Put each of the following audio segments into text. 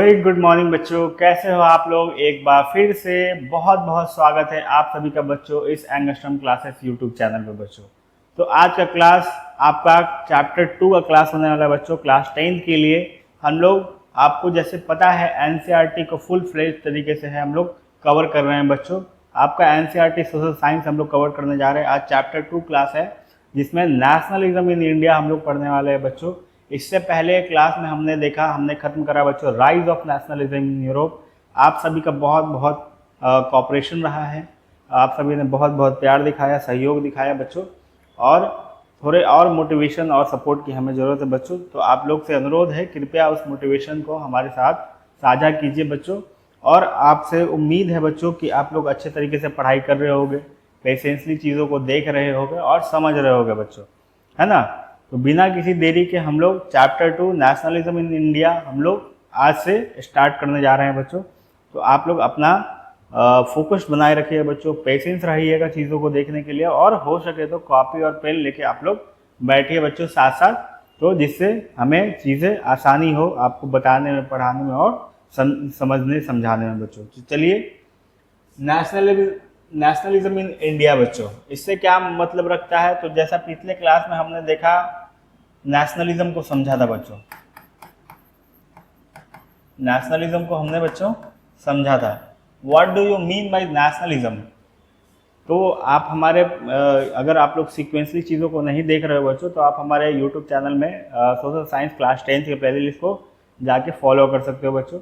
Very good morning बच्चों, कैसे हो आप लोग। एक बार फिर से बहुत बहुत स्वागत है आप सभी का बच्चों इस एंगस्ट्रम क्लासेस यूट्यूब चैनल पे बच्चों। तो आज का क्लास आपका चैप्टर 2 का क्लास होने वाला है बच्चों। क्लास 10 के लिए हम लोग, आपको जैसे पता है, एनसीईआरटी को फुल फ्लेज तरीके से है हम लोग कवर कर रहे हैं बच्चों। आपका एनसीईआरटी सोशल साइंस हम लोग कवर करने जा रहे हैं। आज चैप्टर 2 क्लास है जिसमें नेशनलिज्म इन इंडिया हम लोग पढ़ने वाले हैं बच्चों। इससे पहले क्लास में हमने खत्म करा बच्चों rise of nationalism in Europe. आप सभी का बहुत बहुत कॉपरेशन रहा है, आप सभी ने बहुत बहुत प्यार दिखाया, सहयोग दिखाया बच्चों, और थोड़े और मोटिवेशन और सपोर्ट की हमें ज़रूरत है बच्चों। तो आप लोग से अनुरोध है, कृपया उस मोटिवेशन को हमारे साथ साझा कीजिए बच्चों। और आपसे उम्मीद है बच्चों कि आप लोग अच्छे तरीके से पढ़ाई कर रहे होगे, पेशेंसली चीज़ों को देख रहे होगे और समझ रहे होगे बच्चों, है ना। तो बिना किसी देरी के हम लोग चैप्टर 2 नेशनलिज्म इन इंडिया हम लोग आज से स्टार्ट करने जा रहे हैं बच्चों। तो आप लोग अपना फोकस बनाए रखिए बच्चों, पेशेंस रहिएगा चीज़ों को देखने के लिए, और हो सके तो कॉपी और पेन लेके आप लोग बैठिए बच्चों साथ साथ, तो जिससे हमें चीज़ें आसानी हो आपको बताने में, पढ़ाने में और समझने समझाने में बच्चों। तो चलिए, नेशनलिज्म इन इंडिया बच्चों, इससे क्या मतलब रखता है। तो जैसा पिछले क्लास में हमने देखा, नेशनलिज्म को समझा था बच्चों, नेशनलिज्म को हमने बच्चों समझा था। What do you mean by nationalism. तो आप हमारे अगर आप लोग सीक्वेंसली चीज़ों को नहीं देख रहे हो बच्चों, तो आप हमारे यूट्यूब चैनल में सोशल साइंस क्लास 10 के प्ले लिस्ट को जाके फॉलो कर सकते हो बच्चों,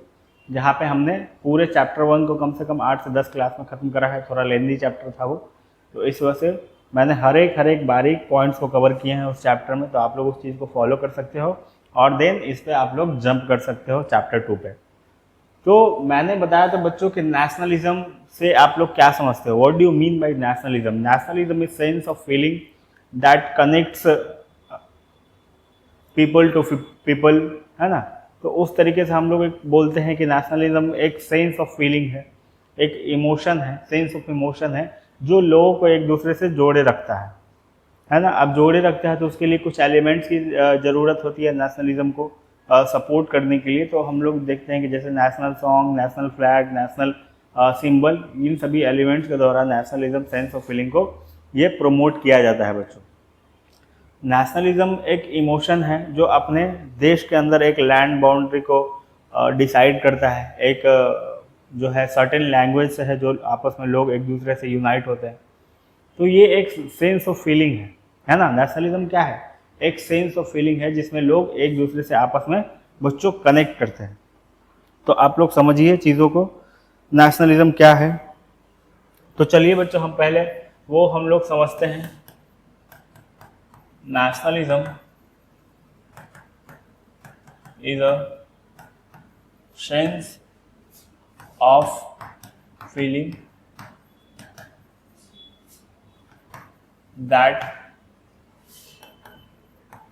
जहाँ पे हमने पूरे चैप्टर 1 को कम से कम 8 से 10 क्लास में ख़त्म करा है। थोड़ा लेंदी चैप्टर था वो, तो इस वजह से मैंने हर एक बारीक पॉइंट्स को कवर किए हैं उस चैप्टर में। तो आप लोग उस चीज़ को फॉलो कर सकते हो और देन इस पे आप लोग जंप कर सकते हो चैप्टर 2 पे। तो मैंने बताया था बच्चों कि नेशनलिज्म से आप लोग क्या समझते हो। What do you mean by nationalism. Nationalism is sense of feeling that connects people to people, है ना। तो उस तरीके से हम लोग एक बोलते हैं कि नेशनलिज्म एक सेंस ऑफ फीलिंग है, एक इमोशन है, सेंस ऑफ इमोशन है जो लोगों को एक दूसरे से जोड़े रखता है ना। अब जोड़े रखता है तो उसके लिए कुछ एलिमेंट्स की ज़रूरत होती है नेशनलिज्म को सपोर्ट करने के लिए। तो हम लोग देखते हैं कि जैसे national song, national flag, national symbol, इन सभी एलिमेंट्स के द्वारा नेशनलिज्म सेंस ऑफ फीलिंग को ये प्रमोट किया जाता है बच्चों। नेशनलिज्म एक इमोशन है जो अपने देश के अंदर एक लैंड बाउंड्री को डिसाइड करता है। एक जो है सर्टेन लैंग्वेज से है जो आपस में लोग एक दूसरे से यूनाइट होते हैं। तो ये एक सेंस ऑफ फीलिंग है ना। नेशनलिज्म क्या है, एक सेंस ऑफ फीलिंग है जिसमें लोग एक दूसरे से आपस में बच्चों कनेक्ट करते हैं। तो आप लोग समझिए चीज़ों को, नेशनलिज्म क्या है। तो चलिए बच्चों, हम पहले वो हम लोग समझते हैं। Nationalism is a sense of feeling that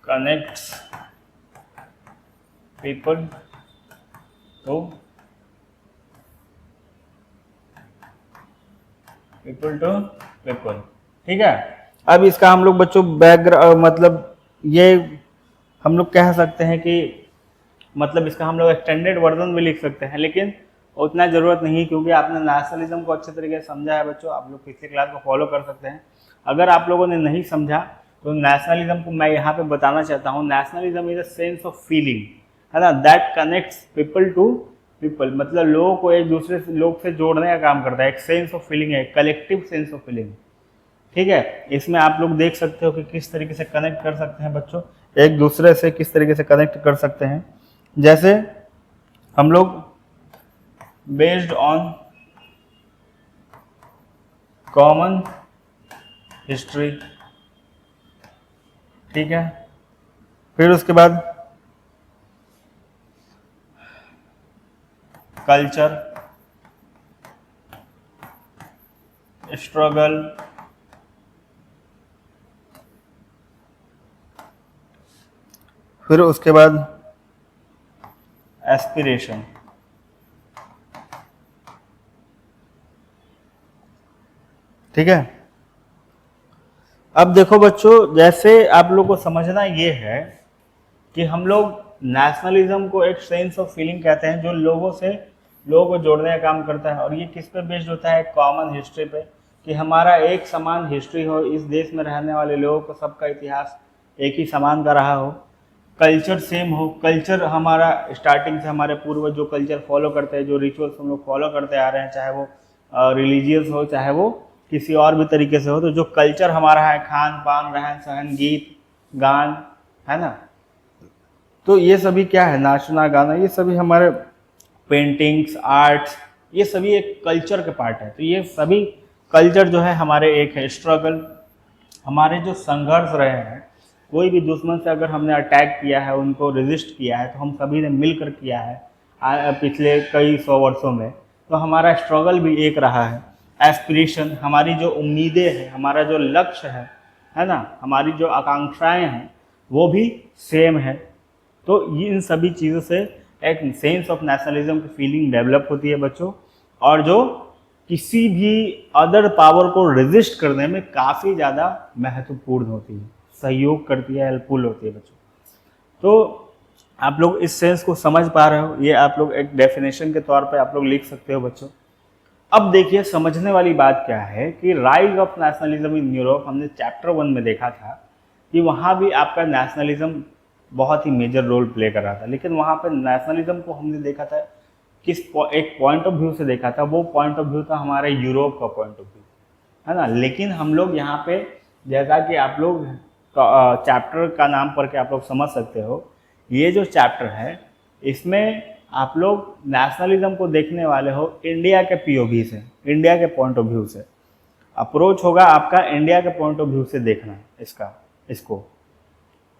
connects people to people। ठीक है। अब इसका हम लोग बच्चों बैकग्राउंड, मतलब ये हम लोग कह सकते हैं कि मतलब इसका हम लोग एक्सटेंडेड वर्जन भी लिख सकते हैं, लेकिन उतना ज़रूरत नहीं, क्योंकि आपने नेशनलिज्म को अच्छे तरीके से समझा है बच्चों। आप लोग पिछले क्लास को फॉलो कर सकते हैं। अगर आप लोगों ने नहीं समझा तो नेशनलिज्म को मैं यहाँ पे बताना चाहता हूँ। Nationalism is a sense of feeling, है ना, that connects people to people, मतलब लोगों को एक दूसरे से लोग से जोड़ने का काम करता है। एक सेंस ऑफ फीलिंग है, कलेक्टिव सेंस ऑफ फीलिंग। ठीक है। इसमें आप लोग देख सकते हो कि किस तरीके से कनेक्ट कर सकते हैं बच्चों, एक दूसरे से किस तरीके से कनेक्ट कर सकते हैं। जैसे हम लोग बेस्ड ऑन कॉमन हिस्ट्री, ठीक है, फिर उसके बाद कल्चर, स्ट्रगल, फिर उसके बाद एस्पिरेशन। ठीक है। अब देखो बच्चों, जैसे आप लोग को समझना ये है कि हम लोग नेशनलिज्म को एक सेंस ऑफ फीलिंग कहते हैं जो लोगों को जोड़ने का काम करता है। और ये किस पे बेस्ड होता है? कॉमन हिस्ट्री पे, कि हमारा एक समान हिस्ट्री हो, इस देश में रहने वाले लोगों को सबका इतिहास एक ही समान का रहा हो, कल्चर सेम हो। कल्चर हमारा स्टार्टिंग से हमारे पूर्वज जो कल्चर फॉलो करते हैं, जो रिचुअल्स हम लोग फॉलो करते आ रहे हैं, चाहे वो रिलीजियस हो, चाहे वो किसी और भी तरीके से हो, तो जो कल्चर हमारा है, खान पान, रहन सहन, गीत गान, है ना, तो ये सभी क्या है? नाचना गाना, ये सभी हमारे पेंटिंग्स, आर्ट्स, ये सभी एक कल्चर के पार्ट है। तो ये सभी कल्चर जो है हमारे एक है। स्ट्रगल, हमारे जो संघर्ष रहे हैं, कोई भी दुश्मन से अगर हमने अटैक किया है, उनको रेजिस्ट किया है, तो हम सभी ने मिलकर किया है पिछले कई सौ वर्षों में। तो हमारा स्ट्रगल भी एक रहा है। एस्पिरेशन, हमारी जो उम्मीदें हैं, हमारा जो लक्ष्य है ना, हमारी जो आकांक्षाएं हैं, वो भी सेम है। तो ये इन सभी चीज़ों से एक सेंस ऑफ नेशनलिज्म की फीलिंग डेवलप होती है बच्चों, और जो किसी भी अदर पावर को रेजिस्ट करने में काफ़ी ज़्यादा महत्वपूर्ण होती है, सहयोग करती है, हेल्पफुल होती है बच्चों। तो आप लोग इस सेंस को समझ पा रहे हो? ये आप लोग एक डेफिनेशन के तौर पे आप लोग लिख सकते हो बच्चों। अब देखिए, समझने वाली बात क्या है कि rise of nationalism in Europe, हमने चैप्टर 1 में देखा था कि वहाँ भी आपका नेशनलिज्म बहुत ही मेजर रोल प्ले कर रहा था। लेकिन वहाँ पे नेशनलिज्म को हमने देखा था किस एक पॉइंट ऑफ व्यू से देखा था। वो पॉइंट ऑफ व्यू था हमारे यूरोप का पॉइंट ऑफ व्यू, है ना। लेकिन हम लोग यहाँ पे, जैसा कि आप लोग चैप्टर का नाम पढ़ के आप लोग समझ सकते हो, ये जो चैप्टर है इसमें आप लोग नेशनलिज्म को देखने वाले हो इंडिया के पीओवी से, इंडिया के पॉइंट ऑफ व्यू से। अप्रोच होगा आपका इंडिया के पॉइंट ऑफ व्यू से देखना इसको।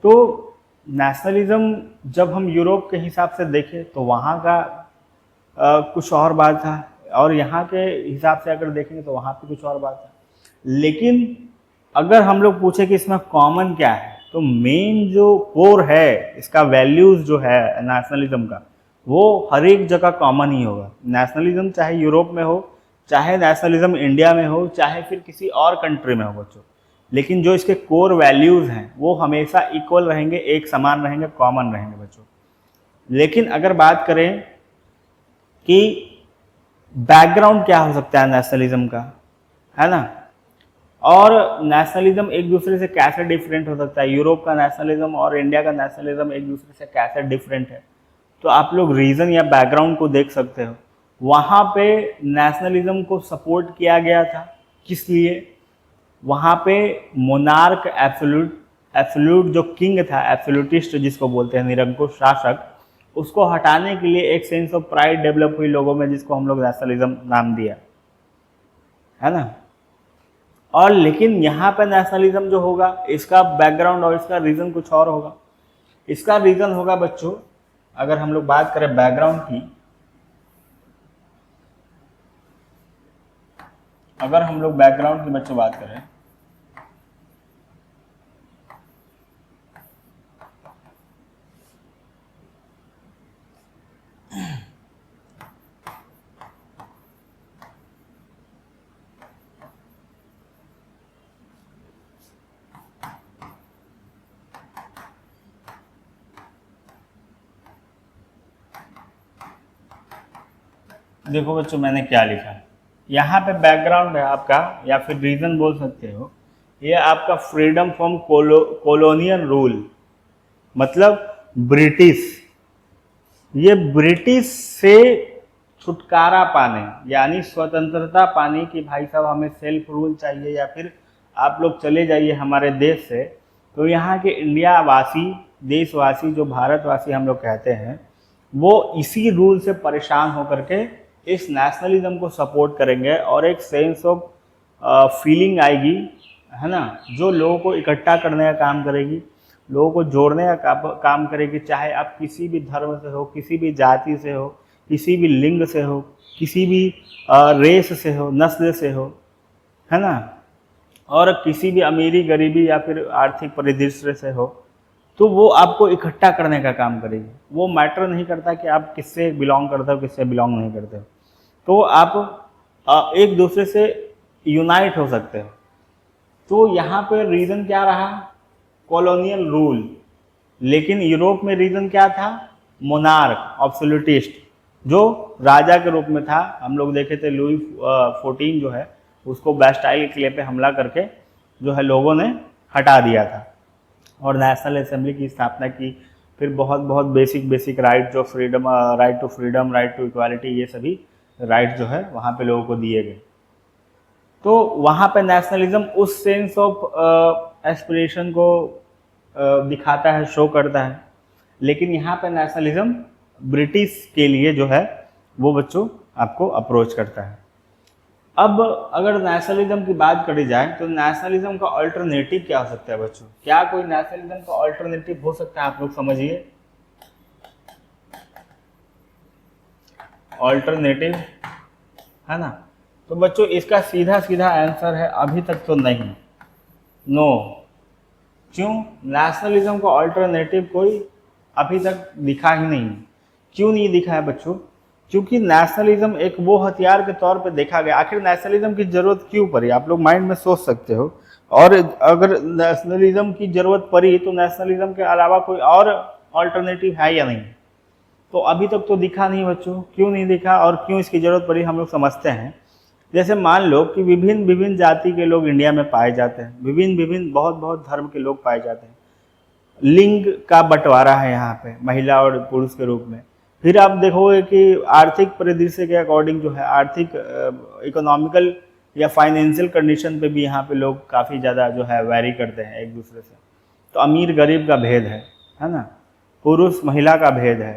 तो नेशनलिज्म जब हम यूरोप के हिसाब से देखें तो वहाँ का कुछ और बात था, और यहाँ के हिसाब से अगर देखेंगे तो वहाँ पे कुछ और बात है। लेकिन अगर हम लोग पूछे कि इसमें कॉमन क्या है, तो मेन जो कोर है इसका, वैल्यूज़ जो है नेशनलिज्म का, वो हर एक जगह कॉमन ही होगा। नेशनलिज्म चाहे यूरोप में हो, चाहे नेशनलिज्म इंडिया में हो, चाहे फिर किसी और कंट्री में हो बच्चों, लेकिन जो इसके कोर वैल्यूज़ हैं वो हमेशा इक्वल रहेंगे, एक समान रहेंगे, कॉमन रहेंगे बच्चों। लेकिन अगर बात करें कि बैकग्राउंड क्या हो सकता है नेशनलिज्म का, है ना, और नेशनलिज्म एक दूसरे से कैसे डिफरेंट हो सकता है, यूरोप का नेशनलिज्म और इंडिया का नेशनलिज्म एक दूसरे से कैसे डिफरेंट है, तो आप लोग रीज़न या बैकग्राउंड को देख सकते हो। वहाँ पे नेशनलिज्म को सपोर्ट किया गया था, किस लिए? वहाँ पे मोनार्क, एब्सोल्यूट जो किंग था, एब्सोल्यूटिस्ट जिसको बोलते हैं, निरंकुश शासक, उसको हटाने के लिए एक सेंस ऑफ प्राइड डेवलप हुई लोगों में, जिसको हम लोग नेशनलिज्म नाम दिया, है ना। और लेकिन यहाँ पे नेशनलिज्म जो होगा, इसका बैकग्राउंड और इसका रीज़न कुछ और होगा। इसका रीज़न होगा बच्चों, अगर हम लोग बात करें बैकग्राउंड की, अगर हम लोग बैकग्राउंड की बच्चों बात करें, देखो बच्चों मैंने क्या लिखा है यहाँ पे। बैकग्राउंड है आपका, या फिर रीजन बोल सकते हो, ये आपका फ्रीडम फ्रॉम कॉलोनियल रूल, मतलब ब्रिटिश, ये ब्रिटिश से छुटकारा पाने, यानी स्वतंत्रता पाने की भाई साहब हमें सेल्फ रूल चाहिए, या फिर आप लोग चले जाइए हमारे देश से। तो यहाँ के इंडिया वासी, देशवासी, जो भारतवासी हम लोग कहते हैं, वो इसी रूल से परेशान होकर के इस नेशनलिज्म को सपोर्ट करेंगे, और एक सेंस ऑफ फीलिंग आएगी, है ना, जो लोगों को इकट्ठा करने का काम करेगी, लोगों को जोड़ने का काम करेगी। चाहे आप किसी भी धर्म से हो, किसी भी जाति से हो, किसी भी लिंग से हो, किसी भी रेस से हो, नस्ल से हो, है ना, और किसी भी अमीरी गरीबी या फिर आर्थिक परिदृश्य से हो, तो वो आपको इकट्ठा करने का काम करेगी। वो मैटर नहीं करता कि आप किससे बिलोंग करते हो, किससे बिलोंग नहीं करते हो, तो आप एक दूसरे से यूनाइट हो सकते हो। तो यहाँ पे रीज़न क्या रहा? कॉलोनियल रूल, लेकिन यूरोप में रीजन क्या था, मोनार्क, ऑब्सोल्यूटिस्ट, जो राजा के रूप में था। हम लोग देखे थे लुई 14 जो है उसको बैस्टाइल किले पे हमला करके जो है लोगों ने हटा दिया था और नेशनल असेंबली की स्थापना की। फिर बहुत बहुत बेसिक राइट जो freedom, right to freedom, right to equality, ये सभी राइट जो है वहाँ पे लोगों को दिए गए। तो वहाँ पे नेशनलिज्म उस सेंस ऑफ एस्पिरेशन को दिखाता है, शो करता है। लेकिन यहाँ पे नेशनलिज्म ब्रिटिश के लिए जो है वो बच्चों आपको अप्रोच करता है। अब अगर नेशनलिज्म की बात करी जाए तो नेशनलिज्म का अल्टरनेटिव क्या हो सकता है बच्चों? क्या कोई नेशनलिज्म का अल्टरनेटिव हो सकता है? आप लोग समझिए, अल्टरनेटिव है ना। तो बच्चों इसका सीधा सीधा आंसर है अभी तक तो नहीं, नो। क्यों? नेशनलिज्म का अल्टरनेटिव कोई अभी तक दिखा ही नहीं। क्यों नहीं दिखा है बच्चों? क्योंकि नेशनलिज्म एक वो हथियार के तौर पे देखा गया। आखिर नेशनलिज्म की जरूरत क्यों पड़ी? आप लोग माइंड में सोच सकते हो। और अगर नेशनलिज्म की जरूरत पड़ी तो नेशनलिज्म के अलावा कोई और अल्टरनेटिव है या नहीं? तो अभी तक तो दिखा नहीं बच्चों। क्यों नहीं दिखा और क्यों इसकी जरूरत पड़ी हम लोग समझते हैं। जैसे मान लो कि विभिन्न विभिन्न जाति के लोग इंडिया में पाए जाते हैं, विभिन्न विभिन्न बहुत बहुत धर्म के लोग पाए जाते हैं। लिंग का बंटवारा है यहाँ पे, महिला और पुरुष के रूप में। फिर आप देखोगे कि आर्थिक परिदृश्य के अकॉर्डिंग जो है, आर्थिक इकोनॉमिकल या फाइनेंशियल कंडीशन पे भी यहाँ पे लोग काफ़ी ज़्यादा जो है वैरी करते हैं एक दूसरे से। तो अमीर गरीब का भेद है ना, पुरुष महिला का भेद है,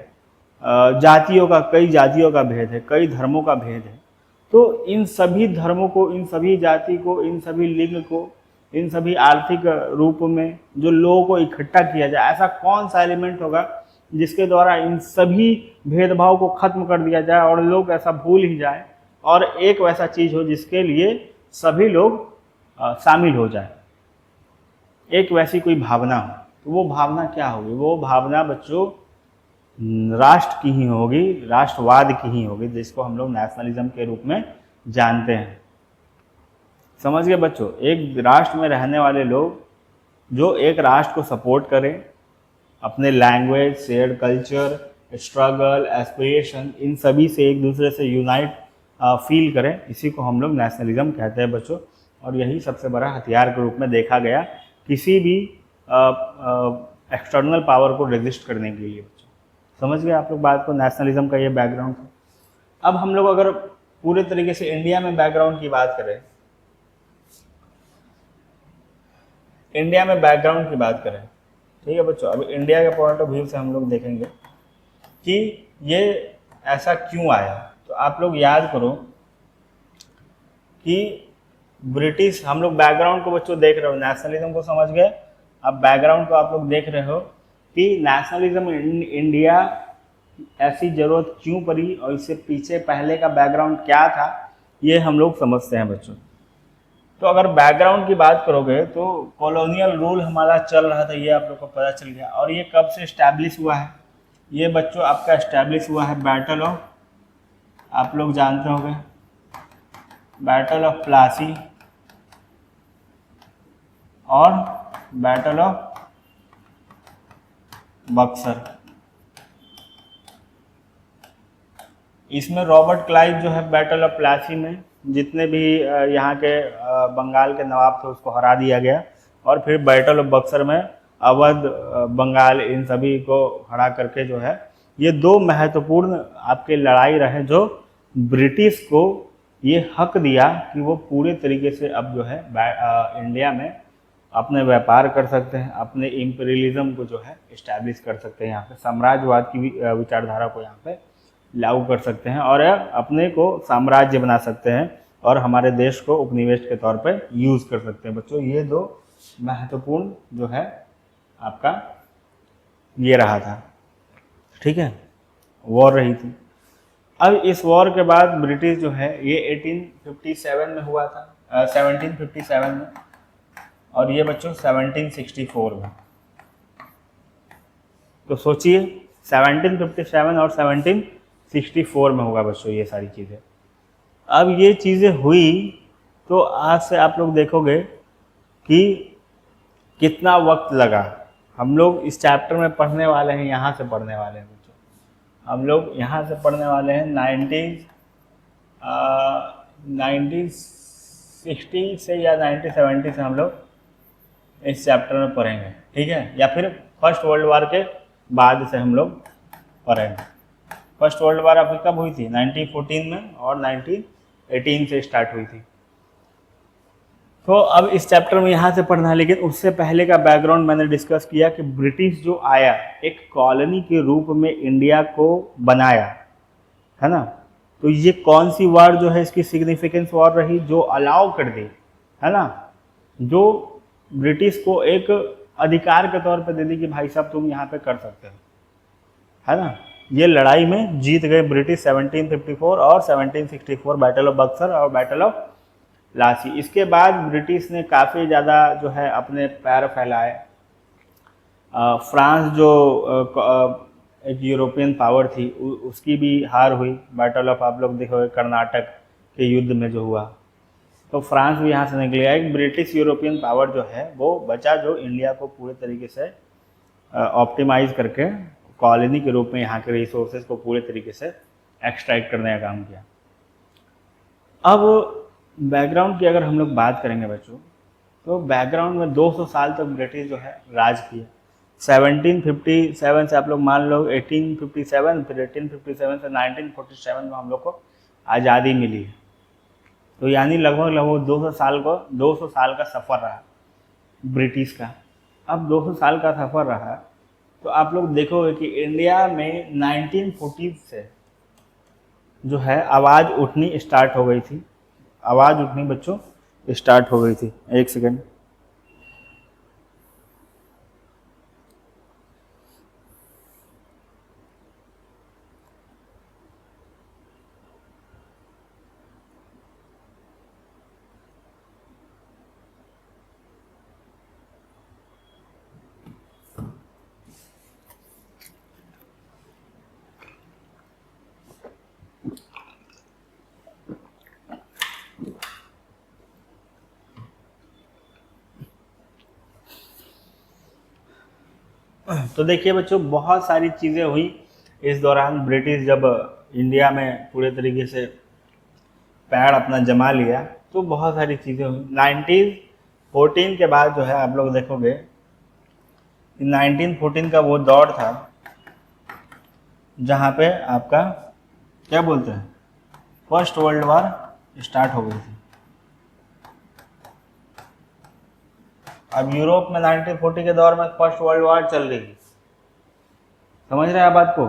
जातियों का, कई जातियों का भेद है, कई धर्मों का भेद है। तो इन सभी धर्मों को, इन सभी जाति को, इन सभी लिंग को, इन सभी आर्थिक रूप में जो लोगों को इकट्ठा किया जाए, ऐसा कौन सा एलिमेंट होगा जिसके द्वारा इन सभी भेदभाव को खत्म कर दिया जाए और लोग ऐसा भूल ही जाए और एक वैसा चीज हो जिसके लिए सभी लोग शामिल हो जाए, एक वैसी कोई भावना हो। तो वो भावना क्या होगी? वो भावना बच्चों राष्ट्र की ही होगी, राष्ट्रवाद की ही होगी, जिसको हम लोग नेशनलिज्म के रूप में जानते हैं। समझ गए बच्चों? एक राष्ट्र में रहने वाले लोग जो एक राष्ट्र को सपोर्ट करें, अपने language, shared culture, struggle, aspiration, इन सभी से एक दूसरे से यूनाइट फील करें, इसी को हम लोग नेशनलिज्म कहते हैं बच्चों। और यही सबसे बड़ा हथियार के रूप में देखा गया किसी भी एक्सटर्नल पावर को रेजिस्ट करने के लिए बच्चों। समझ गए आप लोग बात को? नेशनलिज्म का ये बैकग्राउंड था। अब हम लोग अगर पूरे तरीके से इंडिया में बैकग्राउंड की बात करें, इंडिया में बैकग्राउंड की बात करें, ठीक है बच्चों। अब इंडिया के पॉइंट ऑफ व्यू से हम लोग देखेंगे कि ये ऐसा क्यों आया। तो आप लोग याद करो कि ब्रिटिश, हम लोग बैकग्राउंड को बच्चों देख रहे हो, नेशनलिज्म को समझ गए, अब बैकग्राउंड को आप लोग देख रहे हो कि नेशनलिज्म इन इंडिया ऐसी जरूरत क्यों पड़ी और इससे पीछे पहले का बैकग्राउंड क्या था, ये हम लोग समझते हैं बच्चों। तो अगर बैकग्राउंड की बात करोगे तो कॉलोनियल रूल हमारा चल रहा था, ये आप लोग को पता चल गया। और ये कब से इस्टेब्लिश हुआ है? ये बच्चों आपका इस्टेब्लिश हुआ है बैटल ऑफ, आप लोग जानते होंगे, बैटल ऑफ प्लासी और बैटल ऑफ बक्सर। इसमें रॉबर्ट क्लाइव जो है बैटल ऑफ प्लासी में जितने भी यहाँ के बंगाल के नवाब थे उसको हरा दिया गया। और फिर बैटल ऑफ बक्सर में अवध, बंगाल, इन सभी को हरा करके जो है ये दो महत्वपूर्ण आपके लड़ाई रहे जो ब्रिटिश को ये हक दिया कि वो पूरे तरीके से अब जो है इंडिया में अपने व्यापार कर सकते हैं, अपने इम्पीरियलिज्म को जो है इस्टेब्लिश कर सकते हैं, यहाँ पे साम्राज्यवाद की विचारधारा को यहाँ पे लागू कर सकते हैं और अपने को साम्राज्य बना सकते हैं और हमारे देश को उपनिवेश के तौर पे यूज़ कर सकते हैं बच्चों। ये दो महत्वपूर्ण जो है आपका ये रहा था, ठीक है, वॉर रही थी। अब इस वॉर के बाद ब्रिटिश जो है ये 1857 में हुआ था, 1757 में, और ये बच्चों 1764 में। तो सोचिए 1757 और 1764 में होगा बच्चों ये सारी चीज़ें। अब ये चीज़ें हुई तो आज से आप लोग देखोगे कि कितना वक्त लगा हम लोग इस चैप्टर में पढ़ने वाले हैं, यहाँ से पढ़ने वाले हैं बच्चों। हम लोग यहाँ से पढ़ने वाले हैं 1960 से या 1970 से हम लोग इस चैप्टर में पढ़ेंगे, ठीक है, या फिर फर्स्ट वर्ल्ड वार के बाद से हम लोग पढ़ेंगे। फर्स्ट वर्ल्ड वार आपकी कब हुई थी? 1914 में, और 1918 से स्टार्ट हुई थी। तो अब इस चैप्टर में यहाँ से पढ़ना है, लेकिन उससे पहले का बैकग्राउंड मैंने डिस्कस किया कि ब्रिटिश जो आया एक कॉलोनी के रूप में इंडिया को बनाया, है ना। तो ये कौन सी वार जो है इसकी सिग्निफिकेंस वार रही, जो अलाउ कर दी, है ना, जो ब्रिटिश को एक अधिकार के तौर पे दे दी कि भाई साहब तुम यहाँ पे कर सकते हो, है ना। ये लड़ाई में जीत गए ब्रिटिश 1754 और 1764, बैटल ऑफ बक्सर और बैटल ऑफ लासी। इसके बाद ब्रिटिश ने काफ़ी ज़्यादा जो है अपने पैर फैलाए। फ्रांस जो एक यूरोपियन पावर थी उसकी भी हार हुई, बैटल ऑफ, आप लोग देखोगे कर्नाटक के युद्ध में जो हुआ, तो फ्रांस भी यहाँ से निकल गया। एक ब्रिटिश यूरोपियन पावर जो है वो बचा, जो इंडिया को पूरे तरीके से ऑप्टिमाइज करके कॉलोनी के रूप में यहाँ के रिसोर्सेज को पूरे तरीके से एक्सट्रैक्ट करने का काम किया। अब बैकग्राउंड की अगर हम लोग बात करेंगे बच्चों, तो बैकग्राउंड में 200 साल तक ब्रिटिश जो है राज किया। 1757 से आप लोग मान लो 1857, फिर 1857 से 1947 में हम लोग को आज़ादी मिली है। तो यानी लगभग 200 साल का सफ़र रहा ब्रिटिश का। अब 200 साल का सफ़र रहा, तो आप लोग देखोगे कि इंडिया में 1940 से जो है आवाज़ उठनी स्टार्ट हो गई थी। आवाज़ उठनी बच्चों स्टार्ट हो गई थी। एक सेकेंड। तो देखिए बच्चों, बहुत सारी चीज़ें हुई इस दौरान। ब्रिटिश जब इंडिया में पूरे तरीके से पैर अपना जमा लिया, तो बहुत सारी चीज़ें हुई। 1914 के बाद जो है आप लोग देखोगे 1914 का वो दौर था जहाँ पे आपका क्या बोलते हैं, फर्स्ट वर्ल्ड वार स्टार्ट हो गई थी। अब यूरोप में 1940 के दौर में फर्स्ट वर्ल्ड वार चल रही थी, समझ रहे हैं आप बात को।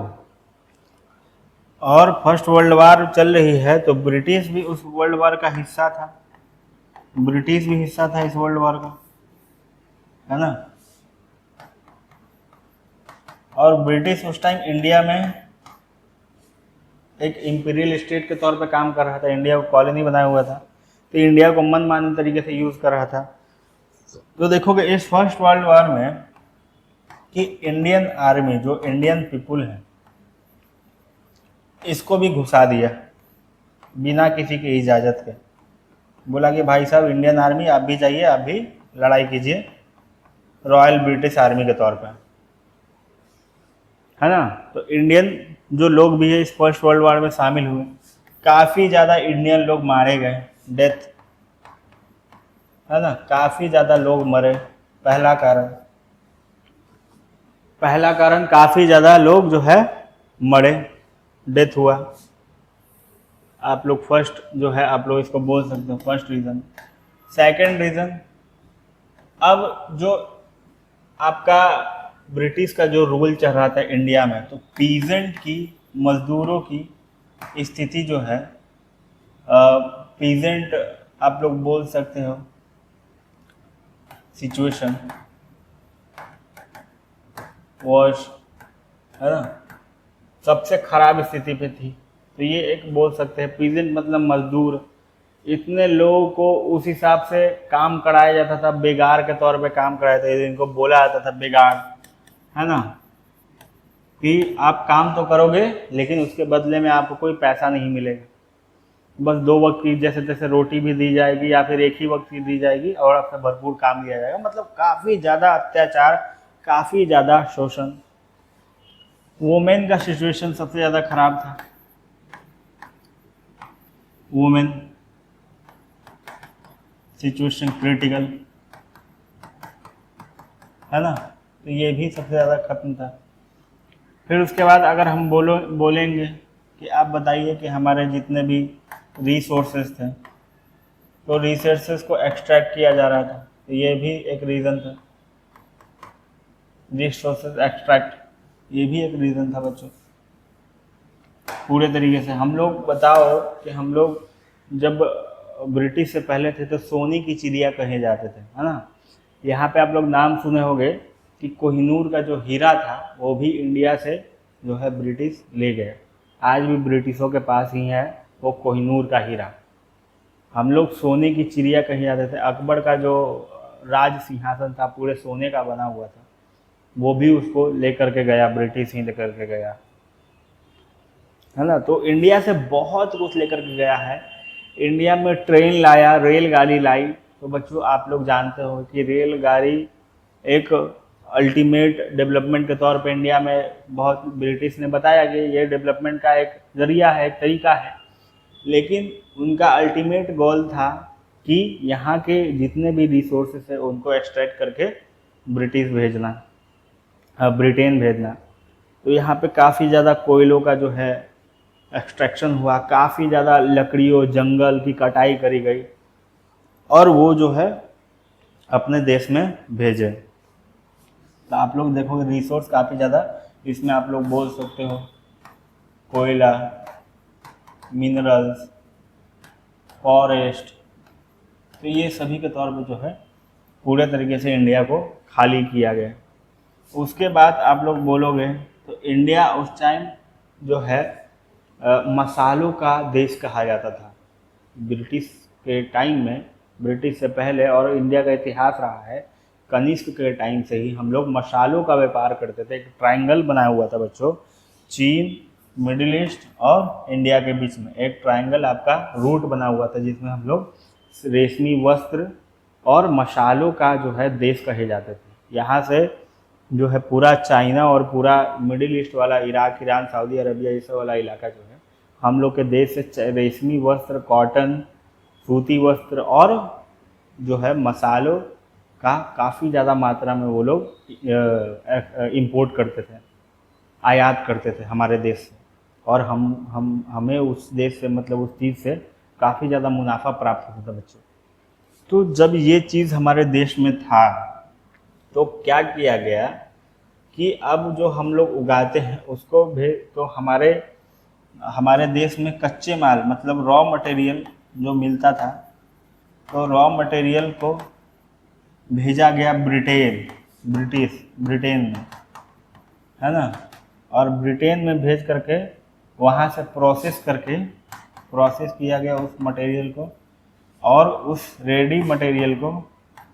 और फर्स्ट वर्ल्ड वार चल रही है तो ब्रिटिश भी उस वर्ल्ड वार का हिस्सा था, ब्रिटिश भी हिस्सा था इस वर्ल्ड वार का, है ना। और ब्रिटिश उस टाइम इंडिया में एक इंपीरियल स्टेट के तौर पे काम कर रहा था, इंडिया को कॉलोनी बनाया हुआ था, तो इंडिया को मनमाने तरीके से यूज़ कर रहा था। तो देखोगे इस फर्स्ट वर्ल्ड वार में कि इंडियन आर्मी, जो इंडियन पीपुल है, इसको भी घुसा दिया बिना किसी की इजाज़त के। बोला कि भाई साहब इंडियन आर्मी आप भी जाइए, आप भी लड़ाई कीजिए रॉयल ब्रिटिश आर्मी के तौर पे, है ना। तो इंडियन जो लोग भी है इस फर्स्ट वर्ल्ड वार में शामिल हुए, काफ़ी ज़्यादा इंडियन लोग मारे गए, डेथ, है ना, काफ़ी ज़्यादा लोग मरे। पहला कारण काफ़ी ज़्यादा लोग जो है मरे, डेथ हुआ। आप लोग फर्स्ट जो है आप लोग इसको बोल सकते हो फर्स्ट रीज़न। सेकंड रीज़न, अब जो आपका ब्रिटिश का जो रूल चल रहा था इंडिया में, तो पीजेंट की, मजदूरों की स्थिति जो है, पीजेंट आप लोग बोल सकते हो सिचुएशन वॉज, है ना, सबसे खराब स्थिति पे थी। तो ये एक बोल सकते हैं पीजेंट मतलब मजदूर। इतने लोगों को उस हिसाब से काम कराया जाता था, बेगार के तौर पे काम कराया था, इनको बोला जाता था बेगार, है ना, कि आप काम तो करोगे लेकिन उसके बदले में आपको कोई पैसा नहीं मिलेगा, बस 2 वक्त की जैसे तैसे रोटी भी दी जाएगी या फिर एक ही वक्त की दी जाएगी और आपसे भरपूर काम लिया जाएगा। मतलब काफ़ी ज़्यादा अत्याचार, काफ़ी ज़्यादा शोषण, वुमेन का सिचुएशन सबसे ज़्यादा खराब था। वुमेन सिचुएशन क्रिटिकल, है ना, तो ये भी सबसे ज़्यादा खत्म था। फिर उसके बाद अगर हम बोलेंगे कि आप बताइए कि हमारे जितने भी रिसोर्सेज थे, तो रिसोर्सेज को एक्सट्रैक्ट किया जा रहा था, तो ये भी एक रीज़न था। रिसोर्सेज एक्सट्रैक्ट, ये भी एक रीज़न था बच्चों। पूरे तरीके से हम लोग बताओ कि हम लोग जब ब्रिटिश से पहले थे तो सोने की चिड़िया कहे जाते थे, है ना। यहाँ पे आप लोग नाम सुने होंगे कि कोहिनूर का जो हीरा था वो भी इंडिया से जो है ब्रिटिश ले गए। आज भी ब्रिटिशों के पास ही है वो कोहिनूर का हीरा। हम लोग सोने की चिड़िया कहे जाते थे। अकबर का जो राज सिंहासन था पूरे सोने का बना हुआ था, वो भी उसको लेकर के गया, ब्रिटिश ही लेकर के गया, है ना। तो इंडिया से बहुत कुछ लेकर के गया है। इंडिया में ट्रेन लाया, रेलगाड़ी लाई। तो बच्चों आप लोग जानते हो कि रेलगाड़ी एक अल्टीमेट डेवलपमेंट के तौर पे इंडिया में बहुत ब्रिटिश ने बताया कि ये डेवलपमेंट का एक जरिया है, एक तरीका है। लेकिन उनका अल्टीमेट गोल था कि यहाँ के जितने भी रिसोर्सेस है उनको एक्सट्रैक्ट करके ब्रिटिश भेजना, ब्रिटेन भेजना। तो यहाँ पे काफ़ी ज़्यादा कोयलों का जो है एक्सट्रैक्शन हुआ, काफ़ी ज़्यादा लकड़ियों जंगल की कटाई करी गई और वो जो है अपने देश में भेजे। तो आप लोग देखोगे रिसोर्स काफ़ी ज़्यादा इसमें आप लोग बोल सकते हो, कोयला, मिनरल्स, फॉरेस्ट। तो ये सभी के तौर पे जो है पूरे तरीके से इंडिया को खाली किया गया। उसके बाद आप लोग बोलोगे तो इंडिया उस टाइम जो है मसालों का देश कहा जाता था। ब्रिटिश के टाइम में, ब्रिटिश से पहले और इंडिया का इतिहास रहा है, कनिष्क के टाइम से ही हम लोग मसालों का व्यापार करते थे। एक ट्रायंगल बनाया हुआ था बच्चों, चीन, मिडिल ईस्ट और इंडिया के बीच में एक ट्रायंगल आपका रूट बना हुआ था, जिसमें हम लोग रेशमी वस्त्र और मसालों का जो है देश कहे जाते थे। यहाँ से जो है पूरा चाइना और पूरा मिडिल ईस्ट वाला इराक, ईरान, सऊदी अरबिया, ये सब वाला इलाका जो है हम लोग के देश से रेशमी वस्त्र, कॉटन, सूती वस्त्र और जो है मसालों का काफ़ी ज़्यादा मात्रा में वो लोग इंपोर्ट करते थे, आयात करते थे हमारे देश से। और हमें उस देश से, मतलब उस चीज़ से काफ़ी ज़्यादा मुनाफा प्राप्त होता था बच्चों। तो जब ये चीज़ हमारे देश में था तो क्या किया गया कि अब जो हम लोग उगाते हैं उसको तो हमारे देश में कच्चे माल, मतलब रॉ मटेरियल जो मिलता था, तो रॉ मटेरियल को भेजा गया ब्रिटेन में, है ना। और ब्रिटेन में भेज करके वहाँ से प्रोसेस किया गया उस मटेरियल को, और उस रेडी मटेरियल को,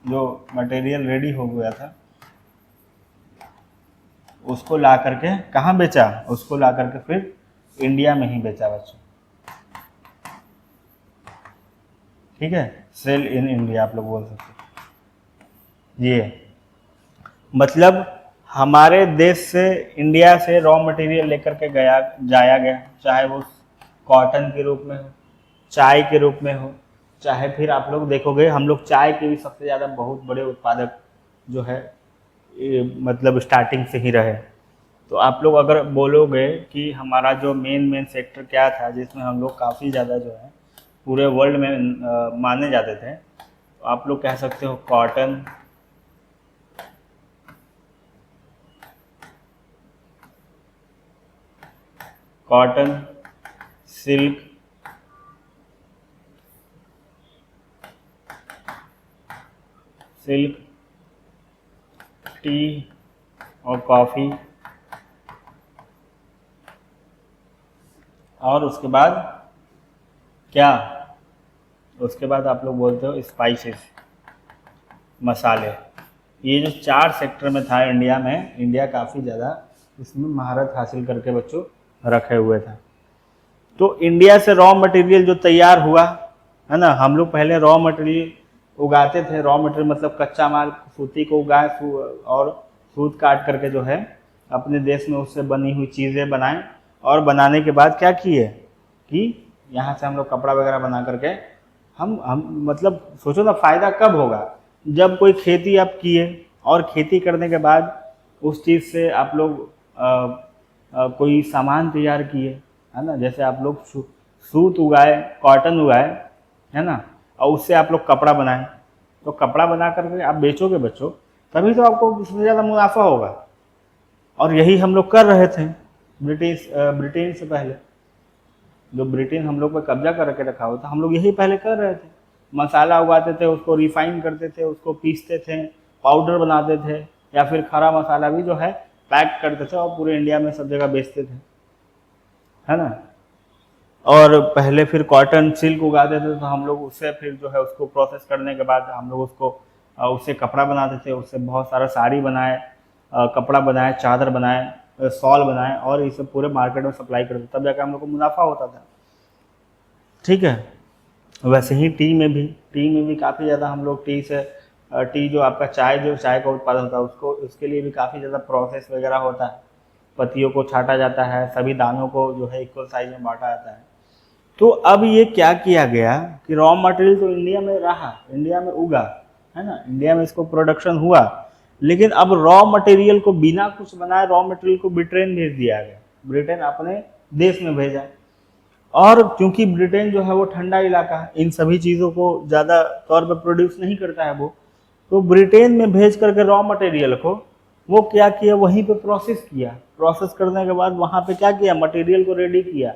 जो मटेरियल रेडी हो गया था, उसको ला करके कहाँ बेचा, उसको ला करके फिर इंडिया में ही बेचा बच्चों। ठीक है, सेल इन इंडिया आप लोग बोल सकते हो। ये मतलब हमारे देश से, इंडिया से रॉ मटेरियल लेकर के जाया गया, चाहे वो कॉटन के रूप में हो, चाय के रूप में हो, चाहे फिर आप लोग देखोगे हम लोग चाय के भी सबसे ज़्यादा बहुत बड़े उत्पादक जो है मतलब स्टार्टिंग से ही रहे। तो आप लोग अगर बोलोगे कि हमारा जो मेन सेक्टर क्या था जिसमें हम लोग काफ़ी ज़्यादा जो है पूरे वर्ल्ड में माने जाते थे, तो आप लोग कह सकते हो कॉटन, सिल्क, टी और कॉफ़ी, और उसके बाद क्या, उसके बाद आप लोग बोलते हो स्पाइसेस, मसाले। ये जो 4 सेक्टर में था इंडिया में, इंडिया काफ़ी ज़्यादा इसमें महारत हासिल करके बच्चों रखे हुए था। तो इंडिया से रॉ मटेरियल जो तैयार हुआ, है ना, हम लोग पहले रॉ मटेरियल उगाते थे। रॉ मटेरियल मतलब कच्चा माल, सूती को उगाए और सूत काट करके जो है अपने देश में उससे बनी हुई चीज़ें बनाएं, और बनाने के बाद क्या किए कि यहाँ से हम लोग कपड़ा वगैरह बना करके हम मतलब सोचो ना, फ़ायदा कब होगा जब कोई खेती आप किए, और खेती करने के बाद उस चीज़ से आप लोग कोई सामान तैयार किए, है ना। जैसे आप लोग सूत उगाए, कॉटन उगाए, है ना, और उससे आप लोग कपड़ा बनाए, तो कपड़ा बना करके आप बेचोगे बच्चों, तभी तो आपको सबसे ज़्यादा मुनाफा होगा। और यही हम लोग कर रहे थे ब्रिटेन से पहले। जो ब्रिटेन हम लोग पर कब्जा कर के रखा हुआ था, हम लोग यही पहले कर रहे थे। मसाला उगाते थे, उसको रिफाइन करते थे, उसको पीसते थे, पाउडर बनाते थे, या फिर खरा मसाला भी जो है पैक करते थे और पूरे इंडिया में सब जगह बेचते थे, है ना। और पहले फिर कॉटन सिल्क उगाते थे, तो हम लोग उससे फिर जो है उसको प्रोसेस करने के बाद हम लोग उसको उससे कपड़ा बनाते थे, उससे बहुत सारा साड़ी बनाए, कपड़ा बनाए, चादर बनाए, शॉल बनाए, और ये सब पूरे मार्केट में सप्लाई करते, तब जाकर हम लोग को मुनाफा होता था। ठीक है। वैसे ही टी में भी काफ़ी ज़्यादा हम लोग टी जो आपका चाय का उत्पादन होता है, उसके लिए भी काफ़ी ज़्यादा प्रोसेस वगैरह होता है। पत्तियों को छाटा जाता है, सभी दानों को जो है इक्वल साइज में बांटा जाता है। तो अब ये क्या किया गया कि रॉ मटेरियल तो इंडिया में रहा, इंडिया में उगा, है ना, इंडिया में इसको प्रोडक्शन हुआ, लेकिन अब रॉ मटेरियल को बिना कुछ बनाए रॉ मटेरियल को ब्रिटेन भेज दिया गया। ब्रिटेन अपने देश में भेजा, और क्योंकि ब्रिटेन जो है वो ठंडा इलाका है, इन सभी चीज़ों को ज़्यादा तौर पर प्रोड्यूस नहीं करता है वो, तो ब्रिटेन में भेज करके रॉ मटेरियल को वो क्या किया, वहीं पे प्रोसेस किया। प्रोसेस करने के बाद वहाँ पे क्या किया, मटेरियल को रेडी किया,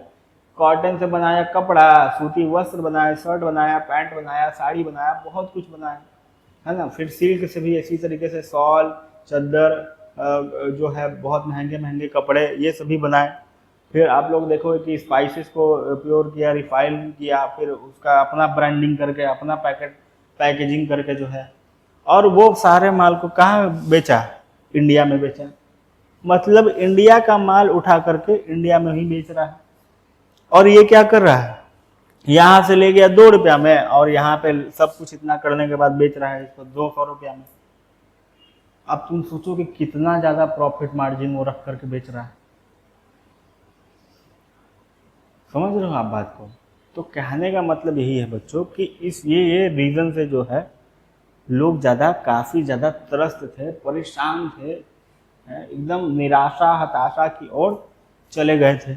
कॉटन से बनाया कपड़ा, सूती वस्त्र बनाया, शर्ट बनाया, पैंट बनाया, साड़ी बनाया, बहुत कुछ बनाया, है ना। फिर सिल्क से भी इसी तरीके से शॉल, चद्दर, जो है बहुत महंगे महंगे कपड़े, ये सभी बनाए। फिर आप लोग देखोगे कि स्पाइसेस को प्योर किया, रिफाइन किया, फिर उसका अपना ब्रांडिंग करके, अपना पैकेजिंग करके जो है, और वो सारे माल को कहाँ बेचा, इंडिया में बेचा। मतलब इंडिया का माल उठा करके इंडिया में ही बेच रहा है। और ये क्या कर रहा है, यहाँ से ले गया 2 रुपया में, और यहाँ पे सब कुछ इतना करने के बाद बेच रहा है इसको 200 रुपया में। अब तुम सोचो कि कितना ज्यादा प्रॉफिट मार्जिन वो रख करके बेच रहा है। समझ रहे हो आप बात को। तो कहने का मतलब यही है बच्चों कि ये रीजन से जो है लोग काफ़ी ज़्यादा त्रस्त थे, परेशान थे, एकदम निराशा हताशा की ओर चले गए थे।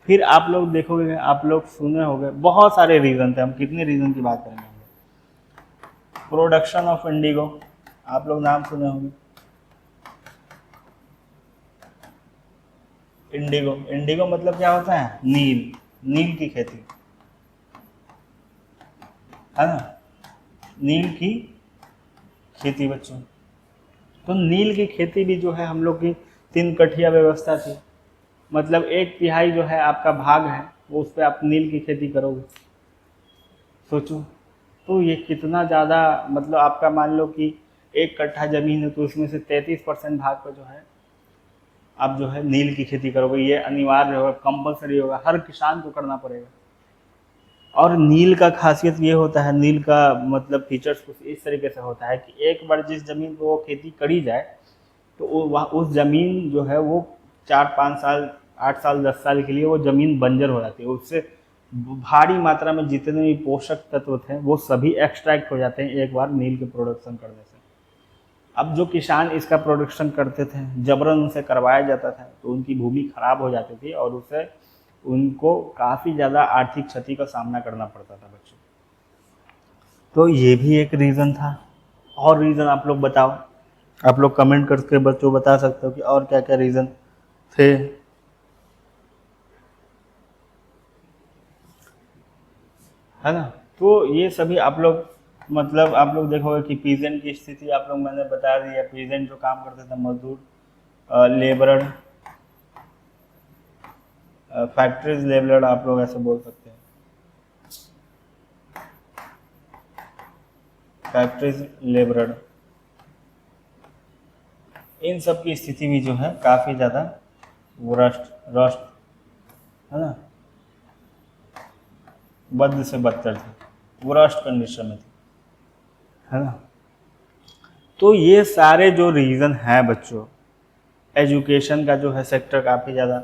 फिर आप लोग देखोगे, आप लोग सुने होंगे, बहुत सारे रीज़न थे, हम कितने रीज़न की बात करेंगे। प्रोडक्शन ऑफ इंडिगो, आप लोग नाम सुने होंगे। इंडिगो मतलब क्या होता है, नील की खेती, है ना, नील की खेती बच्चों। तो नील की खेती भी जो है हम लोग की 3 कठिया व्यवस्था थी, मतलब 1/3 जो है आपका भाग है वो, उस पर आप नील की खेती करोगे। सोचो तो ये कितना ज़्यादा, मतलब आपका मान लो कि 1 कट्ठा ज़मीन है, तो उसमें से 33% भाग पर जो है आप जो है नील की खेती करोगे। ये अनिवार्य होगा, कंपलसरी होगा, हर किसान को करना पड़ेगा। और नील का खासियत ये होता है, नील का मतलब फीचर्स कुछ इस तरीके से होता है कि एक बार जिस ज़मीन पर वो खेती करी जाए, तो वहाँ उस ज़मीन जो है वो 4-5 साल, 8 साल, 10 साल के लिए वो ज़मीन बंजर हो जाती है। उससे भारी मात्रा में जितने भी पोषक तत्व थे वो सभी एक्सट्रैक्ट हो जाते हैं एक बार नील के प्रोडक्शन करने से। अब जो किसान इसका प्रोडक्शन करते थे, जबरन उनसे करवाया जाता था, तो उनकी भूमि खराब हो जाती थी और उससे उनको काफ़ी ज़्यादा आर्थिक क्षति का सामना करना पड़ता था बच्चों। तो ये भी एक रीज़न था। और रीज़न आप लोग बताओ, आप लोग कमेंट करके बच्चों बता सकते हो कि और क्या क्या रीज़न थे। है ना। तो ये सभी आप लोग, मतलब आप लोग देखोगे कि पीजेंट की स्थिति आप लोग मैंने बता दी है। पीजेंट जो काम करते थे, मजदूर, लेबरर, फैक्ट्रीज लेबरर आप लोग ऐसे बोल सकते हैं, फैक्ट्रीज लेबरर, इन सब की स्थिति भी जो है काफ़ी ज़्यादा रस्ट, है ना, बद से बदतर थी, वो रस्ट कंडीशन में थी, है ना। तो ये सारे जो रीज़न हैं बच्चों, एजुकेशन का जो है सेक्टर काफ़ी ज़्यादा,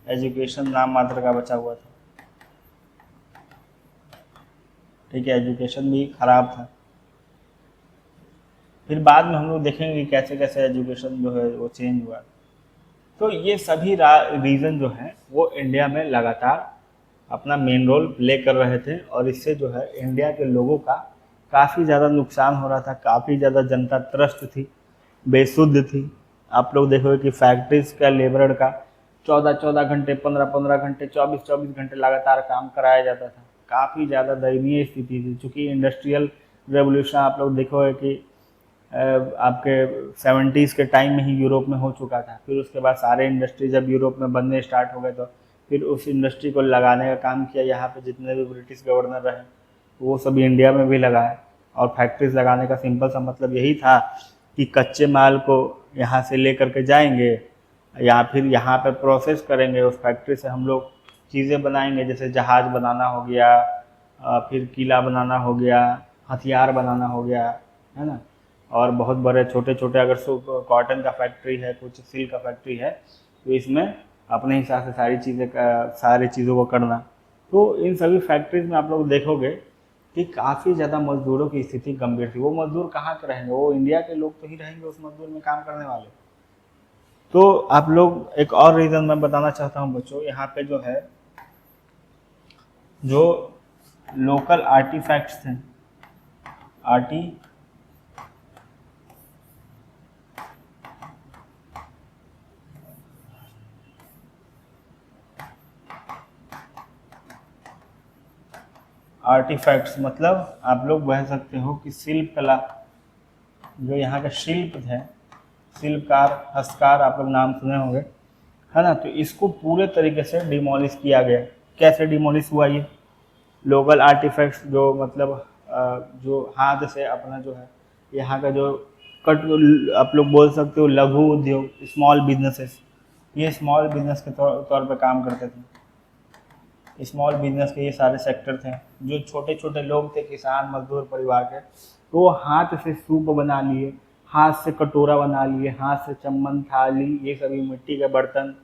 एजुकेशन नाम मात्र का बचा हुआ था, ठीक है, एजुकेशन भी खराब था। फिर बाद में हम लोग देखेंगे कैसे कैसे एजुकेशन जो है वो चेंज हुआ। तो ये सभी रीज़न जो हैं वो इंडिया में लगातार अपना मेन रोल प्ले कर रहे थे, और इससे जो है इंडिया के लोगों का काफ़ी ज़्यादा नुकसान हो रहा था, काफ़ी ज़्यादा जनता त्रस्त थी, बेसुध थी। आप लोग देखोगे कि फैक्ट्रीज का लेबर का 14-14 घंटे, 15-15 घंटे, 24-24 घंटे लगातार काम कराया जाता था। काफ़ी ज़्यादा दयनीय स्थिति थी, चूँकि इंडस्ट्रियल रेवोल्यूशन आप लोग देखोगे कि आपके 70s के टाइम में ही यूरोप में हो चुका था। फिर उसके बाद सारे इंडस्ट्री जब यूरोप में बनने स्टार्ट हो गए तो फिर उस इंडस्ट्री को लगाने का काम किया। यहाँ पे जितने भी ब्रिटिश गवर्नर रहे वो सभी इंडिया में भी लगाए, और फैक्ट्रीज लगाने का सिंपल सा मतलब यही था कि कच्चे माल को यहाँ से ले करके जाएंगे या फिर यहाँ पे प्रोसेस करेंगे, उस फैक्ट्री से हम लोग चीज़ें बनाएंगे, जैसे जहाज़ बनाना हो गया, फिर किला बनाना हो गया, हथियार बनाना हो गया, है ना। और बहुत बड़े छोटे छोटे अगर कॉटन का फैक्ट्री है, कुछ सिल्क का फैक्ट्री है, तो इसमें अपने हिसाब से सारी चीज़ों को करना। तो इन सभी फैक्ट्रीज में आप लोग देखोगे कि काफ़ी ज़्यादा मजदूरों की स्थिति गंभीर थी। वो मजदूर कहाँ के रहेंगे, वो इंडिया के लोग तो ही रहेंगे उस मजदूर में काम करने वाले। तो आप लोग एक और रीज़न मैं बताना चाहता हूँ बच्चों, यहाँ पे जो है जो लोकल आर्टिफैक्ट्स थे, आर्टिफैक्ट्स मतलब आप लोग कह सकते हो कि शिल्प कला, जो यहाँ के शिल्प थे, शिल्पकार, हस्तकार, आप लोग नाम सुने होंगे, है ना। तो इसको पूरे तरीके से डिमोलिश किया गया। कैसे डिमोलिश हुआ ये? लोकल आर्टिफैक्ट्स जो मतलब जो हाथ से अपना जो है यहाँ का जो आप लोग बोल सकते हो लघु उद्योग, स्मॉल बिजनेसेस, ये स्मॉल बिजनेस के तौर पे काम करते थे। स्मॉल बिजनेस के ये सारे सेक्टर थे, जो छोटे छोटे लोग थे, किसान मजदूर परिवार के, तो वो हाथ से सूप बना लिए, हाथ से कटोरा बना लिए, हाथ से चम्मच, थाली, ये सभी मिट्टी के बर्तन,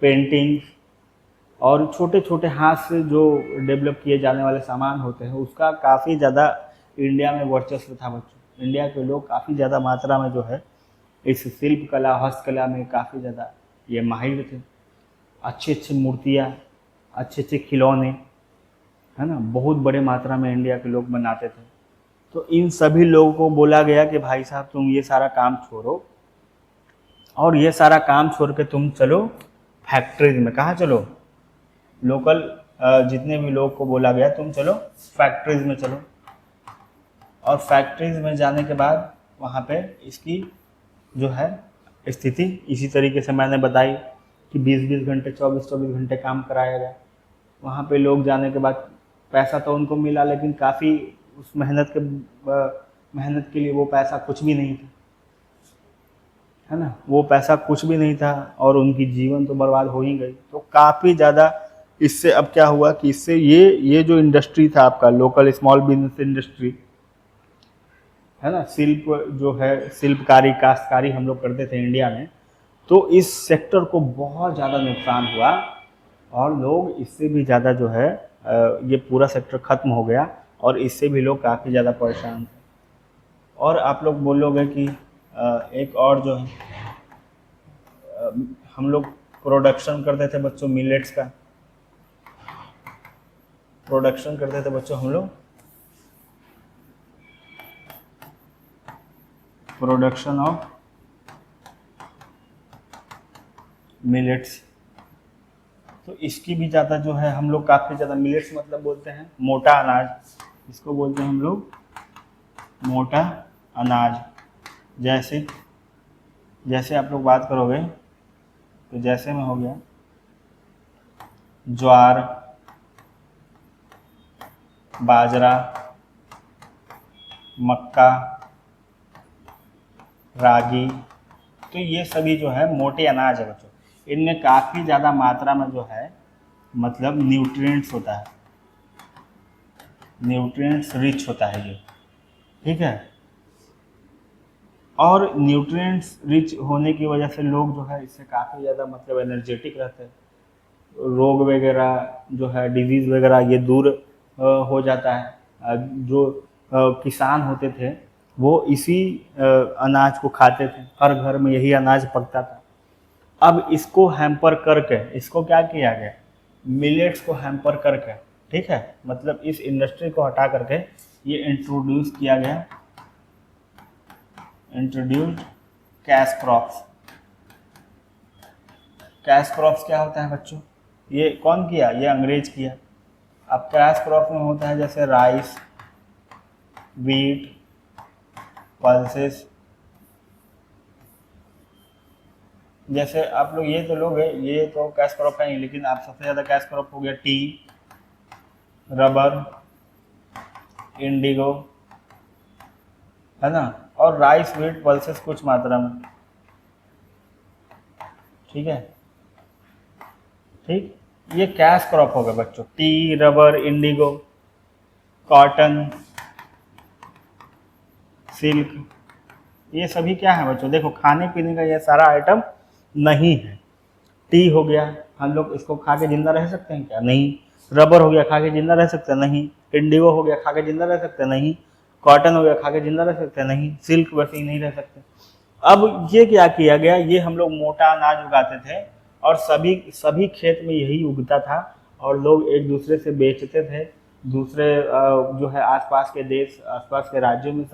पेंटिंग और छोटे छोटे हाथ से जो डेवलप किए जाने वाले सामान होते हैं, उसका काफ़ी ज़्यादा इंडिया में वर्चस्व था बच्चों। इंडिया के लोग काफ़ी ज़्यादा मात्रा में जो है इस शिल्प कला, हस्तकला में काफ़ी ज़्यादा ये माहिर थे। अच्छी अच्छी मूर्तियाँ, अच्छे अच्छे खिलौने, है ना, बहुत बड़े मात्रा में इंडिया के लोग बनाते थे। तो इन सभी लोगों को बोला गया कि भाई साहब तुम ये सारा काम छोड़ो, और ये सारा काम छोड़ के तुम चलो फैक्ट्रीज में। कहाँ चलो? लोकल जितने भी लोग को बोला गया तुम चलो फैक्ट्रीज में चलो, और फैक्ट्रीज में जाने के बाद वहाँ पे इसकी जो है स्थिति इसी तरीके से मैंने बताई कि 20-20 घंटे, 24-24 घंटे काम कराया गया। वहाँ पे लोग जाने के बाद पैसा तो उनको मिला, लेकिन काफ़ी उस मेहनत के लिए वो पैसा कुछ भी नहीं था, है ना, वो पैसा कुछ भी नहीं था, और उनकी जीवन तो बर्बाद हो ही गई। तो काफ़ी ज़्यादा इससे अब क्या हुआ कि इससे ये जो इंडस्ट्री था आपका लोकल स्मॉल बिजनेस इंडस्ट्री, है ना, शिल्प जो है, शिल्पकारी, काश्तकारी हम लोग करते थे इंडिया में, तो इस सेक्टर को बहुत ज़्यादा नुकसान हुआ, और लोग इससे भी ज़्यादा जो है ये पूरा सेक्टर ख़त्म हो गया, और इससे भी लोग काफ़ी ज़्यादा परेशान थे। और आप लोग बोलोगे कि एक और जो है हम लोग प्रोडक्शन करते थे बच्चों मिलेट्स का, प्रोडक्शन करते थे बच्चों हम लोग, प्रोडक्शन ऑफ मिलेट्स। तो इसकी भी ज़्यादा जो है हम लोग काफ़ी ज़्यादा, मिलेट्स मतलब बोलते हैं मोटा अनाज, इसको बोलते हैं हम लोग मोटा अनाज। जैसे आप लोग बात करोगे तो जैसे में हो गया ज्वार, बाजरा, मक्का, रागी, तो ये सभी जो है मोटे अनाज है बच्चों। इनमें काफ़ी ज़्यादा मात्रा में जो है मतलब न्यूट्रिएंट्स होता है, न्यूट्रिएंट्स रिच होता है ये, ठीक है। और न्यूट्रिएंट्स रिच होने की वजह से लोग जो है इससे काफ़ी ज़्यादा मतलब एनर्जेटिक रहते हैं, रोग वगैरह जो है डिजीज़ वगैरह ये दूर हो जाता है। जो किसान होते थे वो इसी अनाज को खाते थे, हर घर में यही अनाज पकता था। अब इसको हैम्पर करके इसको क्या किया गया, मिलेट्स को हैम्पर करके, ठीक है, मतलब इस इंडस्ट्री को हटा करके ये इंट्रोड्यूस किया गया, introduced cash crops. Cash crops क्या होता है बच्चों, ये कौन किया, ये अंग्रेज किया। अब कैश क्रॉप में होता है जैसे राइस, वीट, पल्सेस, जैसे आप लोग ये तो लोग है, ये तो कैश क्रॉप है ही, लेकिन आप सबसे ज़्यादा कैश क्रॉप हो गया टी, रबर, इंडिगो, है ना, और राइस, वीट, पल्सेस कुछ मात्रा में, ठीक है, ठीक। ये कैश क्रॉप हो गए बच्चों, T, rubber, Indigo, cotton, silk, ये सभी क्या है बच्चों, देखो खाने पीने का ये सारा आइटम नहीं है। टी हो गया, हम लोग इसको खा के जिंदा रह सकते हैं क्या, नहीं। रबर हो गया, खा के जिंदा रह सकते हैं, नहीं। इंडिगो हो गया, खा के जिंदा रह सकते हैं, नहीं। कॉटन हो गया, खा के जिंदा रह सकते हैं, नहीं। सिल्क वैसे ही नहीं रह सकते। अब ये क्या किया गया, ये हम लोग मोटा अनाज उगाते थे और सभी सभी खेत में यही उगता था और लोग एक दूसरे से बेचते थे, दूसरे जो है आसपास के देश, आसपास के राज्यों में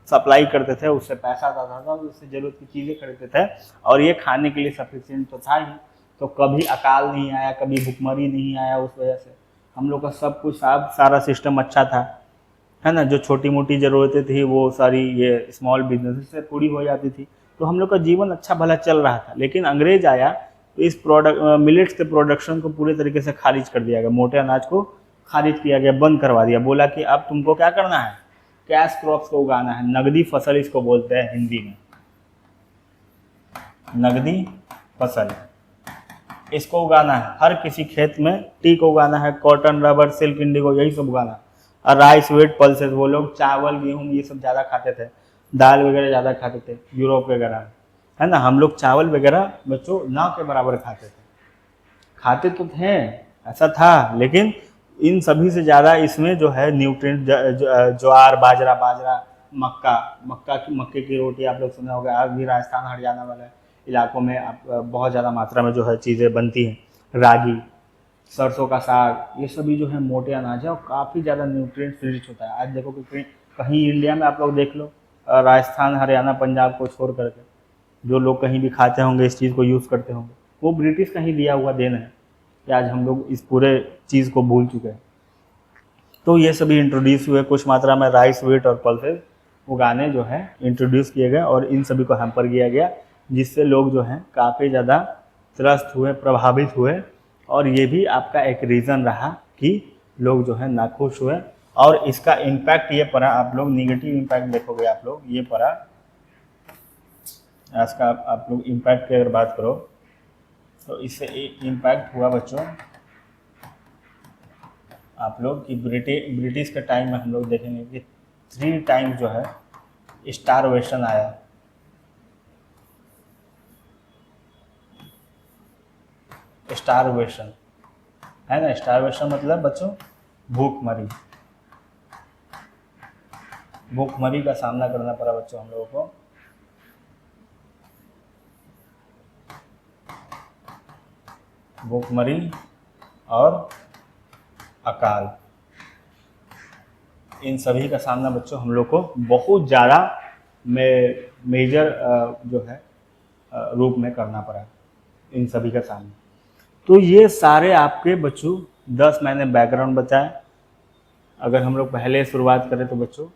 सप्लाई करते थे, उससे पैसा आता था, उससे जरूरत की चीज़ें खरीदते थे और ये खाने के लिए सफिशिएंट तो था ही। तो कभी अकाल नहीं आया, कभी भुखमरी नहीं आया, उस वजह से हम लोग का सब कुछ सारा सिस्टम अच्छा था, है ना। जो छोटी मोटी ज़रूरतें थी वो सारी ये स्मॉल बिजनेस से पूरी हो जाती थी, तो हम लोग का जीवन अच्छा भला चल रहा था। लेकिन अंग्रेज आया तो इस मिलेट्स के प्रोडक्शन को पूरे तरीके से खारिज कर दिया गया, मोटे अनाज को खारिज किया गया, बंद करवा दिया। बोला कि अब तुमको क्या करना है, कैश क्रॉप्स को उगाना है, नगदी फसल इसको बोलते हैं हिंदी में, नगदी फसल, इसको उगाना है हर किसी खेत में। टी को उगाना है, कॉटन, रबर, सिल्क, इंडिगो, यही सब उगाना है। और राइस, व्हीट, पल्सेस, वो लोग चावल, गेहूँ ये सब ज़्यादा खाते थे, दाल वगैरह ज़्यादा खाते थे यूरोप वगैरह, है ना। हम लोग चावल वगैरह बच्चों ना के बराबर खाते थे, खाते तो थे, ऐसा था, लेकिन इन सभी से ज़्यादा इसमें जो है न्यूट्रिएंट, ज्वार, बाजरा, मक्के की रोटी आप लोग सुना होगा, आज भी राजस्थान, हरियाणा वाले इलाकों में आप बहुत ज़्यादा मात्रा में जो है चीज़ें बनती हैं। रागी, सरसों का साग, ये सभी जो है मोटे अनाज है और काफ़ी ज़्यादा न्यूट्रिएंट रिच होता है। आज देखो कि कहीं इंडिया में आप लोग देख लो, राजस्थान, हरियाणा, पंजाब को छोड़ करके जो लोग कहीं भी खाते होंगे, इस चीज़ को यूज़ करते होंगे, वो ब्रिटिश का ही दिया हुआ देन है कि आज हम लोग इस पूरे चीज़ को भूल चुके हैं। तो ये सभी इंट्रोड्यूस हुए, कुछ मात्रा में राइस, व्हीट और पल्सेस उगाने जो है इंट्रोड्यूस किए गए और इन सभी को हैम्पर किया गया, जिससे लोग जो हैं काफ़ी ज़्यादा त्रस्त हुए, प्रभावित हुए। और ये भी आपका एक रीज़न रहा कि लोग जो है नाखुश हुए और इसका इम्पैक्ट ये पड़ा, आप लोग निगेटिव इम्पैक्ट देखोगे, आप लोग ये पड़ा इसका, आप लोग इम्पैक्ट की अगर बात करो तो इससे इम्पैक्ट हुआ बच्चों आप लोग कि ब्रिटिश के टाइम में हम लोग देखेंगे कि 3 टाइम्स जो है स्टारवेशन आया। स्टारवेशन है ना, स्टारवेशन मतलब बच्चों भूखमरी, भूखमरी का सामना करना पड़ा बच्चों हम लोगों को। भूखमरी और अकाल, इन सभी का सामना बच्चों हम लोग को बहुत ज़्यादा मेजर जो है रूप में करना पड़ा, इन सभी का सामना। तो ये सारे आपके बच्चों 10 मैंने बैकग्राउंड बताया। अगर हम लोग पहले शुरुआत करें तो बच्चों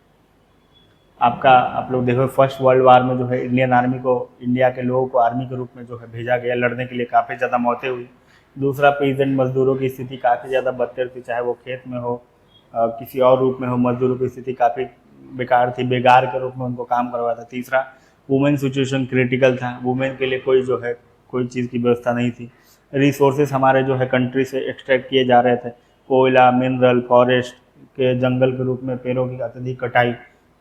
आप लोग देखो फर्स्ट वर्ल्ड वार में जो है इंडियन आर्मी को, इंडिया के लोगों को आर्मी के रूप में जो है भेजा गया लड़ने के लिए, काफ़ी ज़्यादा मौतें हुई। दूसरा, पीजेंट मजदूरों की स्थिति काफ़ी ज़्यादा बदतर थी, चाहे वो खेत में हो किसी और रूप में हो, मजदूरों की स्थिति काफ़ी बेकार थी, बेगार के रूप में उनको काम करवाता। तीसरा, वुमेन सिचुएशन क्रिटिकल था, वुमेन के लिए कोई जो है कोई चीज़ की व्यवस्था नहीं थी। रिसोर्सेज हमारे जो है कंट्री से एक्सट्रैक्ट किए जा रहे थे, कोयला, मिनरल, फॉरेस्ट के जंगल के रूप में पेड़ों की अत्यधिक कटाई,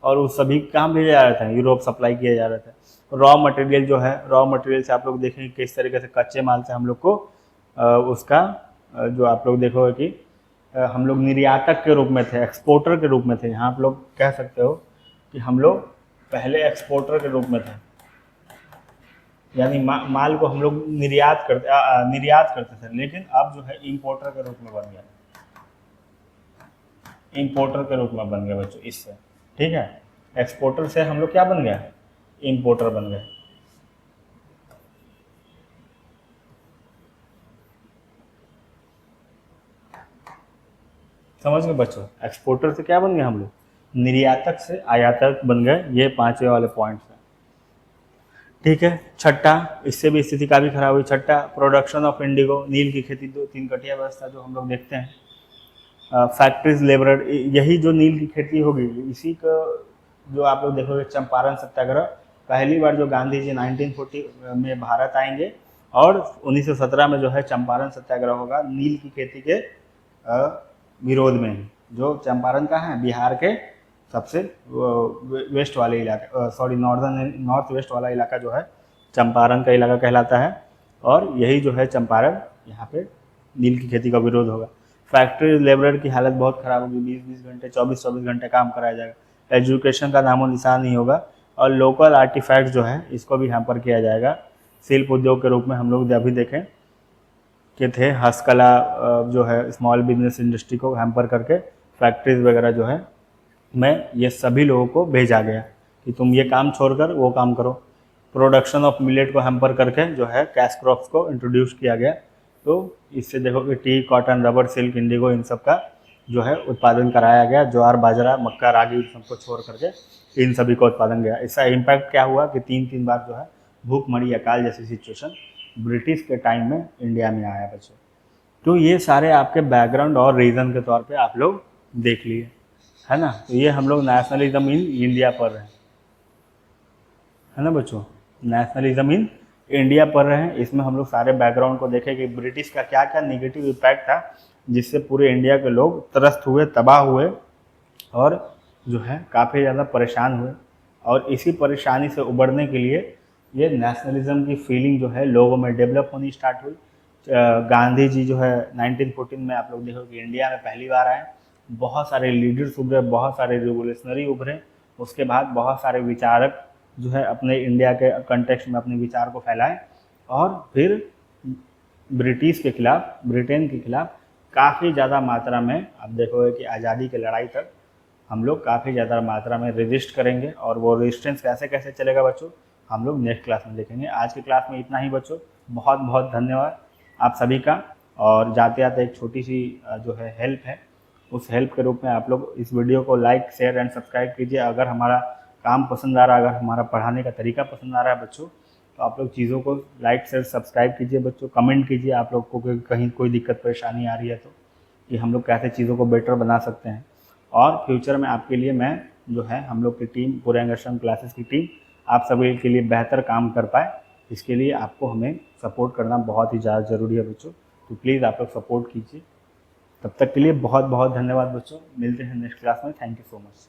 और उस सभी कहाँ भेजा जा रहा था, यूरोप सप्लाई किया जा रहा था। रॉ मटेरियल जो है, रॉ मटेरियल से आप लोग देखेंगे किस तरीके से कच्चे माल से हम लोग को उसका जो आप लोग देखोगे कि हम लोग निर्यातक के रूप में थे, एक्सपोर्टर के रूप में थे। यहाँ आप लोग कह सकते हो कि हम लोग पहले एक्सपोर्टर के रूप में थे, यानी माल को हम लोग निर्यात करते थे, लेकिन अब जो है इम्पोर्टर के रूप में बन गया, इम्पोर्टर के रूप में बन गया बच्चों इससे। ठीक है, एक्सपोर्टर से हम लोग क्या बन गया, इम्पोर्टर बन गए। समझ गए बच्चों, एक्सपोर्टर से क्या बन गए हम लोग, निर्यातक से आयातक बन गए। ये पांचवे वाले पॉइंट्स हैं। ठीक है, छठा, इससे भी स्थिति काफ़ी खराब हुई। छठा, प्रोडक्शन ऑफ इंडिगो, नील की खेती, 2-3 कटिया व्यवस्था जो हम लोग देखते हैं। फैक्ट्रीज लेबर, यही जो नील की खेती होगी इसी का जो आप लोग देखोगे चंपारण सत्याग्रह, पहली बार जो गांधी जी 1940 में भारत आएंगे और 1917 में जो है चंपारण सत्याग्रह होगा नील की खेती के विरोध में ही। जो चंपारण का है बिहार के सबसे वेस्ट वाले इलाके, सॉरी नॉर्थ वेस्ट वाला इलाका जो है चंपारण का इलाका कहलाता है, और यही जो है चंपारण, यहाँ पे नील की खेती का विरोध होगा। फैक्ट्री लेबर की हालत बहुत ख़राब होगी, 20-20 घंटे 24-24 घंटे काम कराया जाएगा, एजुकेशन का नामो निशान नहीं होगा, और लोकल आर्टिफैक्ट जो है इसको भी हैम्पर किया जाएगा। शिल्प उद्योग के रूप में हम लोग अभी देखें कि थे, हस्तकला जो है स्मॉल बिजनेस इंडस्ट्री को हैम्पर करके फैक्ट्रीज वगैरह जो है में ये सभी लोगों को भेजा गया कि तुम ये काम छोड़कर वो काम करो। प्रोडक्शन ऑफ मिलेट को हैम्पर करके जो है कैश क्रॉप्स को इंट्रोड्यूस किया गया। तो इससे देखो कि tea, cotton, rubber, silk, indigo, इन सब का जो है उत्पादन कराया गया। ज्वार, बाजरा, मक्का, रागी सबको छोड़ करके इन सभी का उत्पादन गया। इसका इम्पैक्ट क्या हुआ कि 3-3 बार जो है भूखमरी, अकाल जैसी सिचुएशन ब्रिटिश के टाइम में इंडिया में आया बच्चों। तो ये सारे आपके बैकग्राउंड और रीज़न के तौर पे आप लोग देख लिए, है ना। तो ये हम लोग नेशनलिज्म इन इंडिया पढ़ रहे हैं, है ना बच्चों, नेशनलिज्म इन इंडिया पढ़ रहे हैं। इसमें हम लोग सारे बैकग्राउंड को देखें कि ब्रिटिश का क्या क्या नेगेटिव इम्पैक्ट था, जिससे पूरे इंडिया के लोग त्रस्त हुए, तबाह हुए, और जो है काफ़ी ज़्यादा परेशान हुए। और इसी परेशानी से उबरने के लिए ये नेशनलिज्म की फीलिंग जो है लोगों में डेवलप होनी स्टार्ट हुई। गांधी जी जो है 1914 में आप लोग देखोगे इंडिया में पहली बार आए, बहुत सारे लीडर्स उभरे, बहुत सारे रिवोल्यूशनरी उभरे। उसके बाद बहुत सारे विचारक जो है अपने इंडिया के कंटेक्स्ट में अपने विचार को फैलाए, और फिर ब्रिटिश के खिलाफ, ब्रिटेन के खिलाफ काफ़ी ज़्यादा मात्रा में, आप देखोगे कि आज़ादी की लड़ाई तक हम लोग काफ़ी ज़्यादा मात्रा में रेजिस्ट करेंगे। और वो रेजिस्टेंस कैसे कैसे चलेगा बच्चों, हम लोग नेक्स्ट क्लास में देखेंगे। आज की क्लास में इतना ही बच्चों, बहुत बहुत धन्यवाद आप सभी का। और जाते जाते एक छोटी सी जो है हेल्प है, उस हेल्प के रूप में आप लोग इस वीडियो को लाइक, शेयर एंड सब्सक्राइब कीजिए। अगर हमारा काम पसंद आ रहा है, अगर हमारा पढ़ाने का तरीका पसंद आ रहा है बच्चों, तो आप लोग चीज़ों को लाइक, शेयर, सब्सक्राइब कीजिए बच्चों। कमेंट कीजिए आप लोग को कहीं कोई दिक्कत परेशानी आ रही है तो, कि हम लोग कैसे चीज़ों को बेटर बना सकते हैं। और फ्यूचर में आपके लिए मैं जो है हम लोग की टीम, पूरे अंगस्ट्रम क्लासेस की टीम आप सभी के लिए बेहतर काम कर पाए, इसके लिए आपको हमें सपोर्ट करना बहुत ही ज़्यादा ज़रूरी है बच्चों। तो प्लीज़ आप लोग सपोर्ट कीजिए। तब तक के लिए बहुत बहुत धन्यवाद बच्चों, मिलते हैं नेक्स्ट क्लास में। Thank you so much.